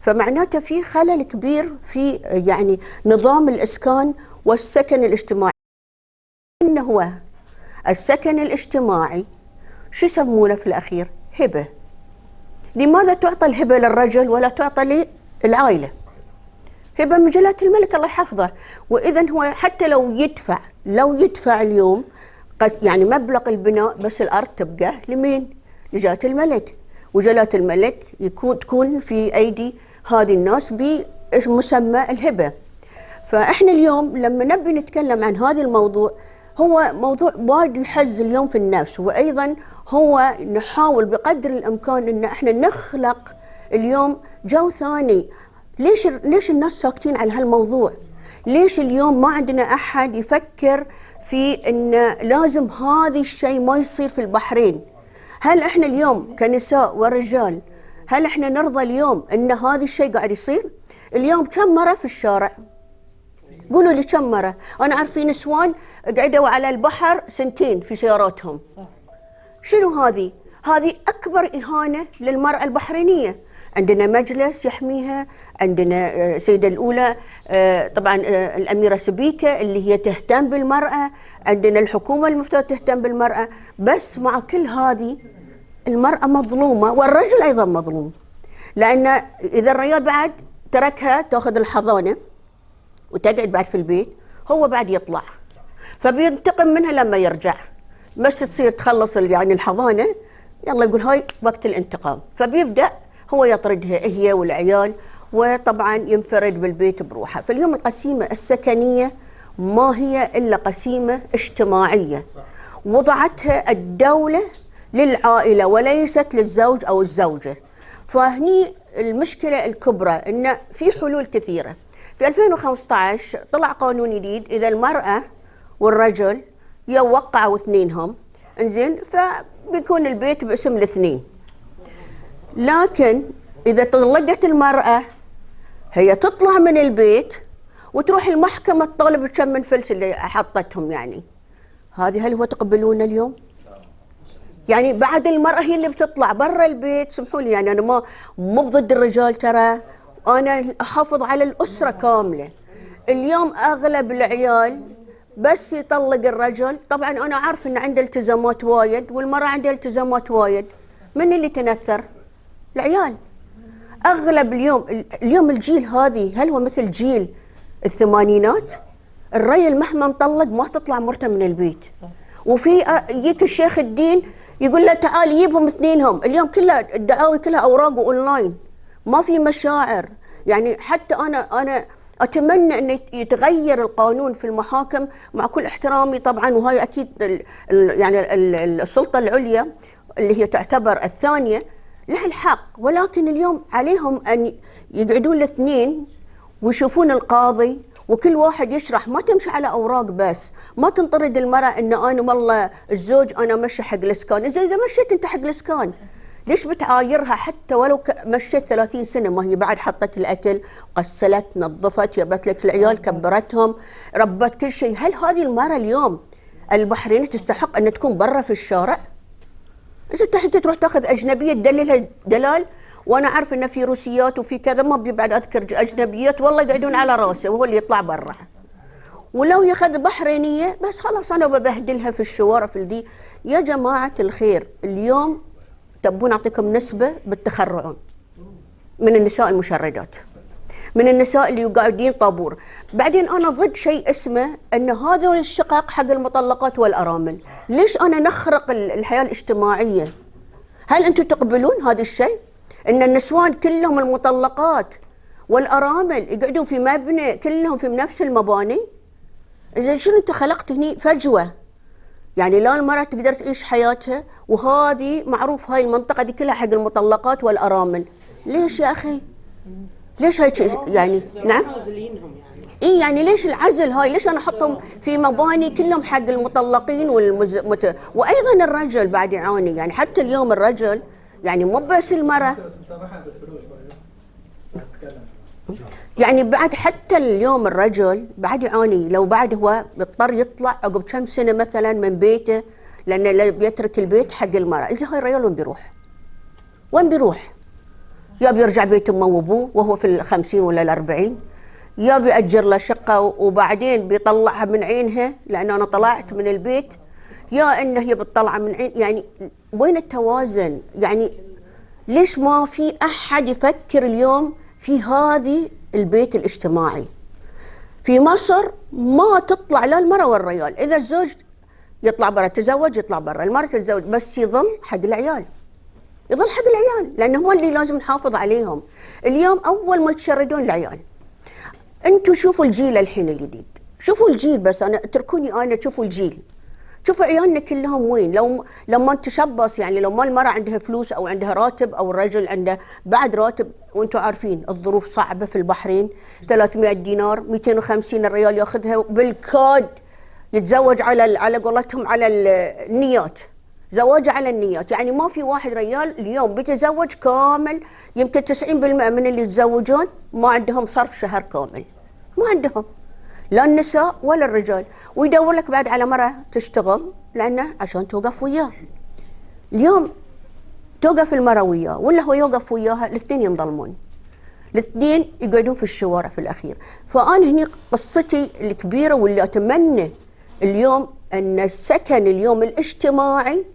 فمعناته في خلل كبير في يعني نظام الإسكان والسكن الاجتماعي. إنه هو السكن الاجتماعي شو يسمونه في الأخير؟ هبة. لماذا تعطى الهبة للرجل ولا تعطى للعائلة؟ هبة من جلالة الملك الله يحفظه. وإذا هو حتى لو يدفع اليوم يعني مبلغ البناء، بس الأرض تبقى لمين؟ لجلالة الملك، وجلالة الملك تكون في أيدي هذه الناس بمسمى الهبة. فإحنا اليوم لما نبي نتكلم عن هذا الموضوع، هو موضوع وايد يحز اليوم في النفس، وأيضا هو نحاول بقدر الإمكان إن إحنا نخلق اليوم جو ثاني. ليش الناس ساكتين على هالموضوع؟ ليش اليوم ما عندنا أحد يفكر في إن لازم هذا الشيء ما يصير في البحرين؟ هل إحنا اليوم كنساء ورجال هل إحنا نرضى اليوم إن هذا الشيء قاعد يصير؟ اليوم كم مرة في الشارع؟ قولوا لي كم مرة؟ أنا أعرف في نسوان قعدوا على البحر 2 في سياراتهم. شنو هذه؟ هذه أكبر إهانة للمرأة البحرينية. عندنا مجلس يحميها، عندنا السيدة الأولى طبعا الأميرة سبيكة اللي هي تهتم بالمرأة، عندنا الحكومة المفترض تهتم بالمرأة، بس مع كل هذه المرأة مظلومة، والرجل أيضا مظلوم. لأن إذا الرجال بعد تركها تأخذ الحضانة وتقعد بعد في البيت، هو بعد يطلع فبينتقم منها لما يرجع، بس تصير تخلص يعني الحضانة يلا يقول هاي وقت الانتقام، فبيبدأ هو يطردها هي والعيال، وطبعا ينفرد بالبيت بروحه. فاليوم القسيمة السكنية ما هي إلا قسيمة اجتماعية وضعتها الدولة للعائلة وليست للزوج أو الزوجة. فهني المشكلة الكبرى إن في حلول كثيرة. في 2015 طلع قانون جديد، إذا المرأة والرجل يوقعوا اثنينهم انزين فبيكون البيت باسم الاثنين. لكن إذا طلقت المرأة هي تطلع من البيت وتروح المحكمة تطالب كم من فلس اللي حطتهم. يعني هذه هل هو تقبلون اليوم؟ يعني بعد المرأة هي اللي بتطلع برا البيت. سمحوا لي، يعني أنا مو ضد الرجال، ترى أنا أحافظ على الأسرة كاملة. اليوم أغلب العيال بس يطلق الرجل، طبعا أنا عارف أن عنده التزامات وايد والمرأة عندها التزامات وايد، من اللي تنثر؟ العيال. أغلب اليوم الجيل هذه هل هو مثل جيل الثمانينات؟ الرجل مهما مطلق ما تطلع مرته من البيت. وفي يجيك الشيخ الدين يقول له تعال يجيبهم اثنينهم. اليوم كلها الدعاوي كلها أوراق وأونلاين، ما في مشاعر. يعني حتى أنا أتمنى أن يتغير القانون في المحاكم، مع كل احترامي طبعا، وهي أكيد يعني السلطة العليا اللي هي تعتبر الثانية لها الحق، ولكن اليوم عليهم أن يقعدون الاثنين ويشوفون القاضي وكل واحد يشرح، ما تمشي على أوراق بس، ما تنطرد المرأة إن أنا والله الزوج أنا مشي حق الإسكان. إذا مشيت أنت حق الإسكان ليش بتعايرها؟ حتى ولو مشيت 30 سنة، ما هي بعد حطت الأكل، غسلت، نظفت، جابت لك العيال، كبرتهم، ربت كل شيء. هل هذه المرأة اليوم البحرينية تستحق أن تكون برا في الشارع؟ إذا أنت تروح تاخذ أجنبية تدللها دلال، وأنا عارف إن في روسيات وفي كذا، ما أبي بعد أذكر أجنبيات والله يقعدون على راسه وهو اللي يطلع برا. ولو ياخذ بحرينيه بس خلاص انا ببهدلها في الشوارع في الذي. يا جماعه الخير اليوم تبون اعطيكم نسبه بالتخرعون من النساء المشردات، من النساء اللي قاعدين طابور. بعدين انا ضد شيء اسمه ان هذا الشقاق حق المطلقات والارامل. ليش انا نخرق الحياه الاجتماعيه؟ هل انتم تقبلون هذا الشيء؟ ان النسوان كلهم المطلقات والارامل يقعدون في مبنى كلهم في نفس المباني؟ اذا شنو انت خلقت هني فجوه؟ يعني لا المراه تقدر تعيش حياتها، وهذه معروف هاي المنطقه دي كلها حق المطلقات والارامل. ليش يا اخي؟ ليش هاي يعني نعم؟ اي يعني ليش العزل هاي؟ ليش انا احطهم في مباني كلهم حق المطلقين وايضا الرجل بعد يعاني. يعني حتى اليوم الرجل يعني مو بس المراه، يعني بعد حتى اليوم الرجل بعد يعاني. لو بعد هو بيضطر يطلع عقب كم سنه مثلا من بيته لانه بيترك البيت حق المراه. اذا هاي الرجال وين بيروح؟ وين بيروح؟ يا بيرجع بيت امه وابوه وهو في ال50 ولا ال40، يا بيأجر له شقه وبعدين بيطلعها من عينها لان انا طلعت من البيت، يا انه هي بتطلعها من عين. يعني وين التوازن؟ يعني ليش ما في احد يفكر اليوم في هذه البيت الاجتماعي؟ في مصر ما تطلع لا المرأة والرجال، اذا الزوج يطلع برا تزوج يطلع برا، المرأة تتزوج بس يظل حق العيال، يظل حق العيال لانه هو اللي لازم نحافظ عليهم. اليوم اول ما يتشردون العيال. انتم شوفوا الجيل الحين الجديد، شوفوا الجيل، بس انا اتركوني انا، شوفوا الجيل، شوفوا عيالنا كلهم وين. لما تشبص يعني لو ما المرأة عندها فلوس او عندها راتب او الرجل عنده بعد راتب، وانتم عارفين الظروف صعبة في البحرين، 300 دينار 250 الريال ياخذها بالكاد، يتزوج على قولتهم على النيات، زواج على النيات. يعني ما في واحد ريال اليوم بيتزوج كامل، يمكن 90% من اللي يتزوجون ما عندهم صرف شهر كامل، ما عندهم لا النساء ولا الرجال. ويدور لك بعد على مرأة تشتغل لأنه عشان توقف وياه. اليوم توقف المرأة وياه ولا هو يوقف وياها، الاثنين ينظلمون، الاثنين يقعدون في الشوارع في الأخير. فأنا هني قصتي الكبيرة واللي أتمنى اليوم أن السكن اليوم الاجتماعي،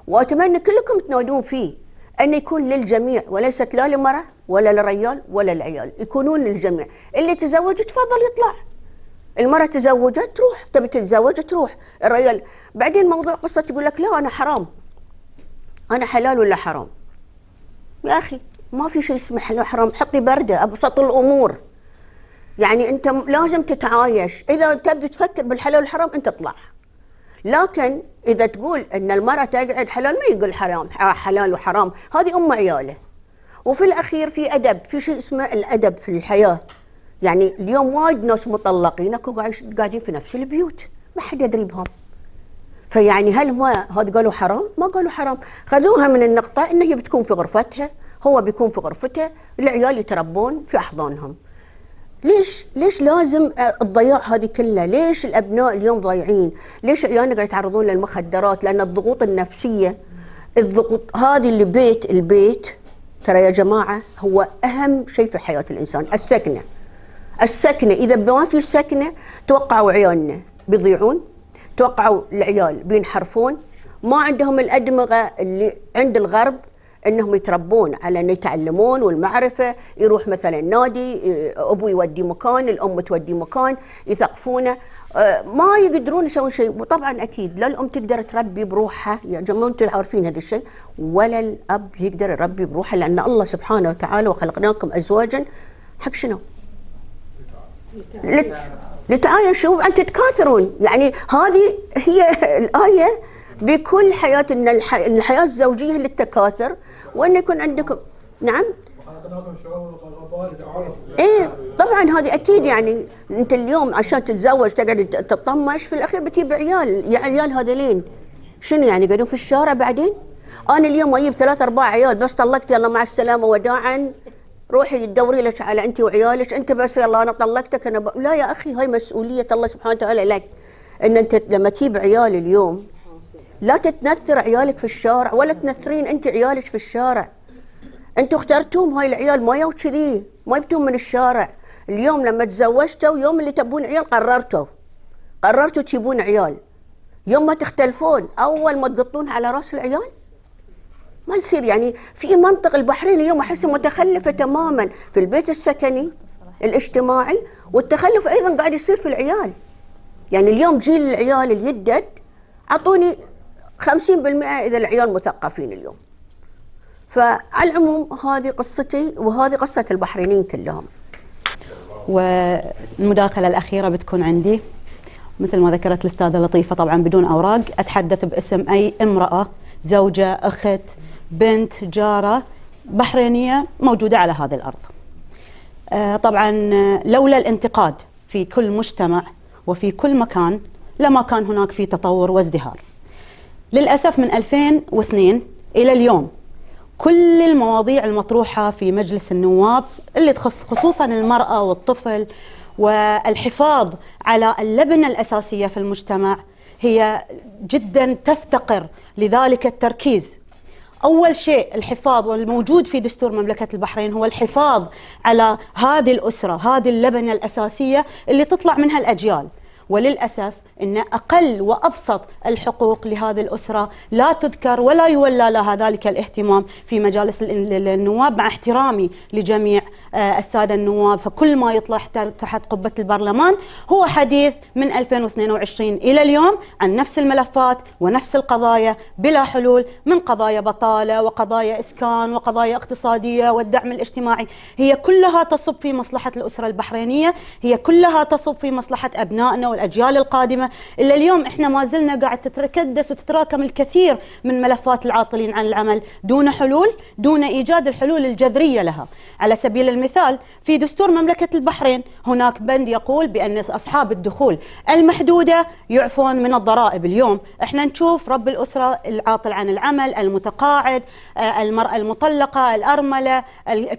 وأتمنى كلكم تنادون فيه، أن يكون للجميع وليست لا لمرأة ولا للرجال ولا العيال، يكونون للجميع. اللي تزوج تفضل يطلع، المرأة تزوجت تروح، تبي تتزوج تروح، الرجال. بعدين موضوع قصة تقول لك لا أنا حرام، أنا حلال ولا حرام؟ يا أخي ما في شيء اسمه حلال حرام، حطي بردة أبسط الأمور. يعني أنت لازم تتعايش، إذا تبي تفكر بالحلال والحرام أنت اطلع. لكن إذا تقول أن المرأة تقعد حلال، ما يقول حرام حلال وحرام، هذه أم عياله. وفي الأخير في أدب، في شيء اسمه الأدب في الحياة. يعني اليوم وايد ناس مطلقين قاعدين في نفس البيوت ما حد يدري بهم. فيعني هل ما هذا قالوا حرام؟ ما قالوا حرام، خذوها من النقطة إن هي بتكون في غرفتها، هو بيكون في غرفته، العيال يتربون في أحضانهم. ليش لازم الضياع هذه كلها؟ ليش الأبناء اليوم ضايعين؟ ليش عيالنا قاعد يتعرضون للمخدرات؟ لأن الضغوط النفسية، الضغوط هذه اللي البيت ترى يا جماعة هو أهم شيء في حياة الإنسان. السكنة إذا ما في سكنة توقعوا عيالنا بيضيعون، توقعوا العيال بينحرفون، ما عندهم الأدمغة اللي عند الغرب انهم يتربون على ان يتعلمون والمعرفه، يروح مثلا نادي، ابو يودي مكان، الام تودي مكان، يثقفونه، ما يقدرون يسوون شيء. وطبعا اكيد لا الام تقدر تربي بروحها، يا جماعه انتم عارفين هذا الشيء، ولا الاب يقدر يربي بروحه، لان الله سبحانه وتعالى وخلقناكم ازواجا حق شنو؟ لتعايشوا أن تتكاثرون. يعني هذه هي الآية بكل حياة، إن الحياة الزوجية للتكاثر، وأن يكون عندكم نعم إيه طبعا هذه أكيد. يعني أنت اليوم عشان تتزوج تقعد تطمش، في الأخير بتجيب عيال، يا عيال هذولين شنو يعني قاعدين في الشارع؟ بعدين أنا اليوم أجيب 3-4 عيال بس طلقت يلا مع السلامة وداعا، روحي تدوري لك على انت وعيالك، انت بس يلا انا طلقتك انا لا يا اخي، هاي مسؤوليه الله سبحانه وتعالى لك، ان انت لما تجيب عيال اليوم لا تتنثر عيالك في الشارع، ولا تنثرين انت عيالك في الشارع. انتوا اخترتوهم هاي العيال، ما يو كذي، ما يبتون من الشارع. اليوم لما تزوجتوا، يوم اللي تبون عيال قررتوا قررتوا تجيبون عيال، يوم ما تختلفون أول ما تقطون على رأس العيال ما يصير. يعني في منطق البحرين اليوم أحس متخلفة تماما في البيت السكني الاجتماعي، والتخلف أيضا قاعد يصير في العيال. يعني اليوم جيل العيال اللي يدد أعطوني 50% إذا العيال مثقفين اليوم. فعلى العموم هذه قصتي وهذه قصة البحرينيين كلهم. والمداخلة الأخيرة بتكون عندي مثل ما ذكرت الأستاذة لطيفة، طبعا بدون أوراق، أتحدث باسم أي امرأة، زوجة، أخت، بنت، جارة بحرينية موجودة على هذه الأرض. طبعا لولا الانتقاد في كل مجتمع وفي كل مكان لما كان هناك في تطور وازدهار. للأسف من 2002 إلى اليوم كل المواضيع المطروحة في مجلس النواب اللي تخص خصوصا المرأة والطفل والحفاظ على اللبنة الأساسية في المجتمع هي جدا تفتقر لذلك التركيز. أول شيء الحفاظ، والموجود في دستور مملكة البحرين هو الحفاظ على هذه الأسرة، هذه اللبنة الأساسية اللي تطلع منها الأجيال. وللأسف أن أقل وأبسط الحقوق لهذه الأسرة لا تذكر ولا يولى لها ذلك الاهتمام في مجالس النواب، مع احترامي لجميع السادة النواب. فكل ما يطلع تحت قبة البرلمان هو حديث من 2022 إلى اليوم عن نفس الملفات ونفس القضايا بلا حلول، من قضايا بطالة وقضايا إسكان وقضايا اقتصادية والدعم الاجتماعي. هي كلها تصب في مصلحة الأسرة البحرينية، هي كلها تصب في مصلحة أبنائنا والأجيال القادمة. إلا اليوم إحنا ما زلنا قاعد تتكدس وتتراكم الكثير من ملفات العاطلين عن العمل دون حلول، دون إيجاد الحلول الجذرية لها. على سبيل المثال في دستور مملكة البحرين هناك بند يقول بأن أصحاب الدخول المحدودة يعفون من الضرائب. اليوم إحنا نشوف رب الأسرة العاطل عن العمل، المتقاعد، المرأة المطلقة، الأرملة،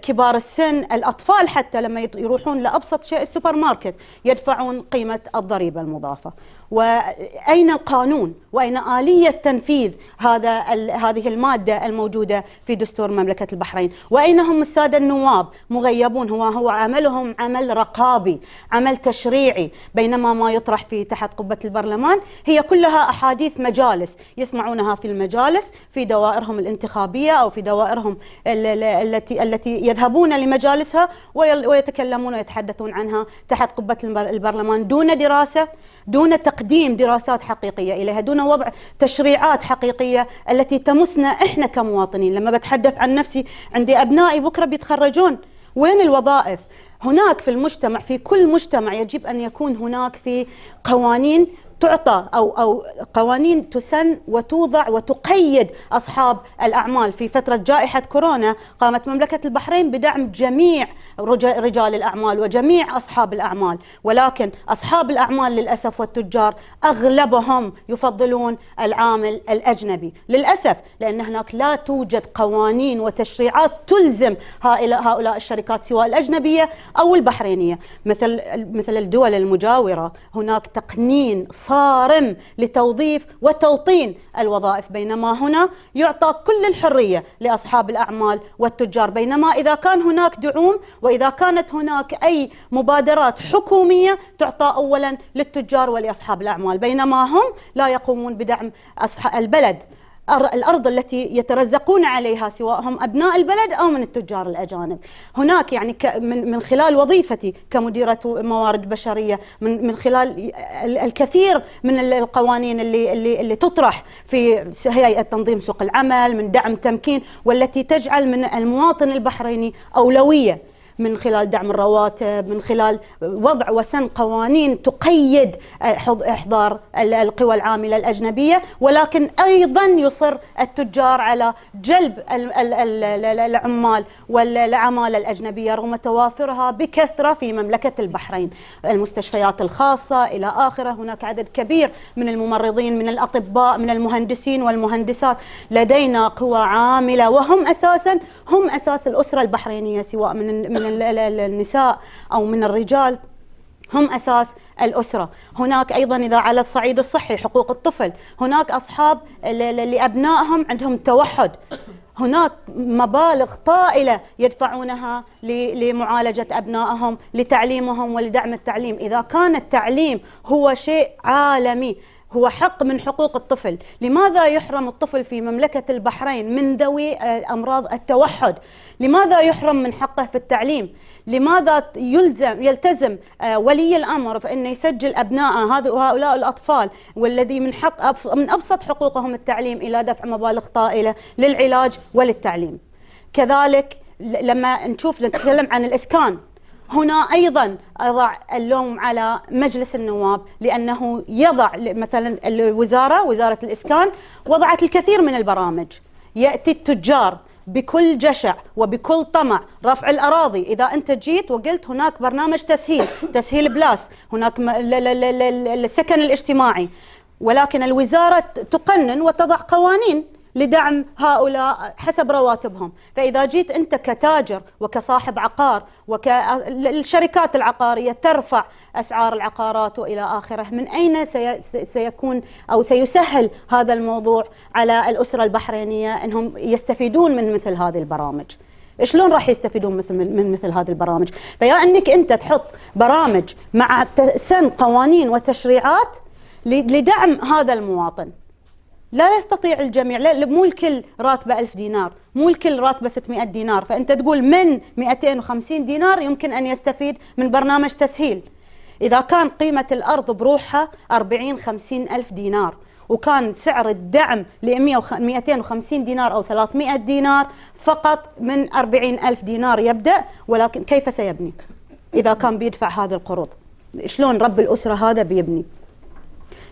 كبار السن، الأطفال حتى لما يروحون لأبسط شيء السوبر ماركت يدفعون قيمة الضريبة المضافة. وأين القانون وأين آلية تنفيذ هذه المادة الموجودة في دستور مملكة البحرين؟ وأين هم السادة النواب؟ مغيبون. هو عملهم عمل رقابي، عمل تشريعي، بينما ما يطرح في تحت قبة البرلمان هي كلها أحاديث مجالس يسمعونها في المجالس في دوائرهم الانتخابية أو في دوائرهم التي يذهبون لمجالسها ويتكلمون ويتحدثون عنها تحت قبة البرلمان دون دراسة، دون تقديم دراسات حقيقية إليها، دون وضع تشريعات حقيقية التي تمسنا إحنا كمواطنين. لما بتحدث عن نفسي، عندي أبنائي بكرة بيتخرجون، وين الوظائف؟ هناك في المجتمع، في كل مجتمع يجب أن يكون هناك في قوانين تعطى أو قوانين تسن وتوضع وتقيد أصحاب الأعمال. في فترة جائحة كورونا قامت مملكة البحرين بدعم جميع رجال الأعمال وجميع أصحاب الأعمال، ولكن أصحاب الأعمال للأسف والتجار أغلبهم يفضلون العامل الأجنبي للأسف، لأن هناك لا توجد قوانين وتشريعات تلزم هؤلاء الشركات سواء الأجنبية أو البحرينية. مثل الدول المجاورة هناك تقنين صارم لتوظيف وتوطين الوظائف، بينما هنا يعطى كل الحرية لأصحاب الأعمال والتجار. بينما إذا كان هناك دعوم وإذا كانت هناك أي مبادرات حكومية تعطى أولا للتجار ولأصحاب الأعمال، بينما هم لا يقومون بدعم البلد، الأرض التي يترزقون عليها سواء هم أبناء البلد أو من التجار الأجانب. هناك يعني من خلال وظيفتي كمديرة موارد بشرية، من خلال الكثير من القوانين اللي تطرح في هيئة تنظيم سوق العمل من دعم تمكين، والتي تجعل من المواطن البحريني أولوية، من خلال دعم الرواتب، من خلال وضع وسن قوانين تقيد إحضار القوى العاملة الأجنبية، ولكن أيضا يصر التجار على جلب العمال والعمالة الأجنبية رغم توافرها بكثرة في مملكة البحرين. المستشفيات الخاصة إلى آخره، هناك عدد كبير من الممرضين، من الأطباء، من المهندسين والمهندسات. لدينا قوى عاملة وهم أساس الأسرة البحرينية، سواء من النساء أو من الرجال، هم أساس الأسرة. هناك أيضا إذا على الصعيد الصحي حقوق الطفل، هناك أصحاب لأبنائهم عندهم توحد، هناك مبالغ طائلة يدفعونها لمعالجة أبنائهم، لتعليمهم ولدعم التعليم. إذا كان التعليم هو شيء عالمي، هو حق من حقوق الطفل، لماذا يحرم الطفل في مملكة البحرين من ذوي أمراض التوحد؟ لماذا يحرم من حقه في التعليم؟ لماذا يلتزم ولي الأمر فإنه يسجل أبناء هؤلاء الأطفال والذي من أبسط حقوقهم التعليم إلى دفع مبالغ طائلة للعلاج وللتعليم؟ كذلك لما نتكلم عن الإسكان، هنا أيضا أضع اللوم على مجلس النواب، لأنه يضع مثلا وزارة الإسكان وضعت الكثير من البرامج. يأتي التجار بكل جشع وبكل طمع رفع الأراضي. إذا أنت جيت وقلت هناك برنامج تسهيل بلاس، هناك السكن الاجتماعي، ولكن الوزارة تقنن وتضع قوانين لدعم هؤلاء حسب رواتبهم. فإذا جيت أنت كتاجر وكصاحب عقار والشركات العقارية ترفع أسعار العقارات وإلى آخره، من أين سيكون أو سيسهل هذا الموضوع على الأسرة البحرينية أنهم يستفيدون من مثل هذه البرامج؟ شلون راح يستفيدون من مثل هذه البرامج؟ فيا أنك أنت تحط برامج مع سن قوانين وتشريعات لدعم هذا المواطن. لا يستطيع الجميع، لا مو الكل راتبه 1000 دينار، مو الكل راتبه 600 دينار، فأنت تقول من 250 دينار يمكن أن يستفيد من برنامج تسهيل. إذا كان قيمة الأرض بروحها 40-50 ألف دينار، وكان سعر الدعم ل 250 دينار أو 300 دينار، فقط من 40 ألف دينار يبدأ. ولكن كيف سيبني إذا كان بيدفع هذه القروض؟ شلون رب الأسرة هذا بيبني؟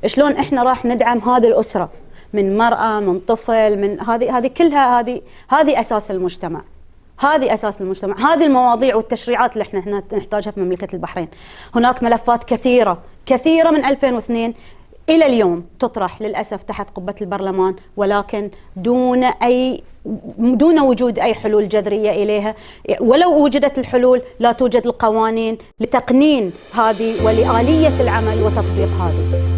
شلون إحنا راح ندعم هذه الأسرة من مرأة، من طفل، من هذه كلها، هذه أساس المجتمع، هذه أساس المجتمع، هذه المواضيع والتشريعات اللي احنا نحتاجها في مملكة البحرين. هناك ملفات كثيرة من 2002 إلى اليوم تطرح للأسف تحت قبة البرلمان، ولكن دون وجود أي حلول جذرية إليها. ولو وجدت الحلول لا توجد القوانين لتقنين هذه ولآلية العمل وتطبيق هذه.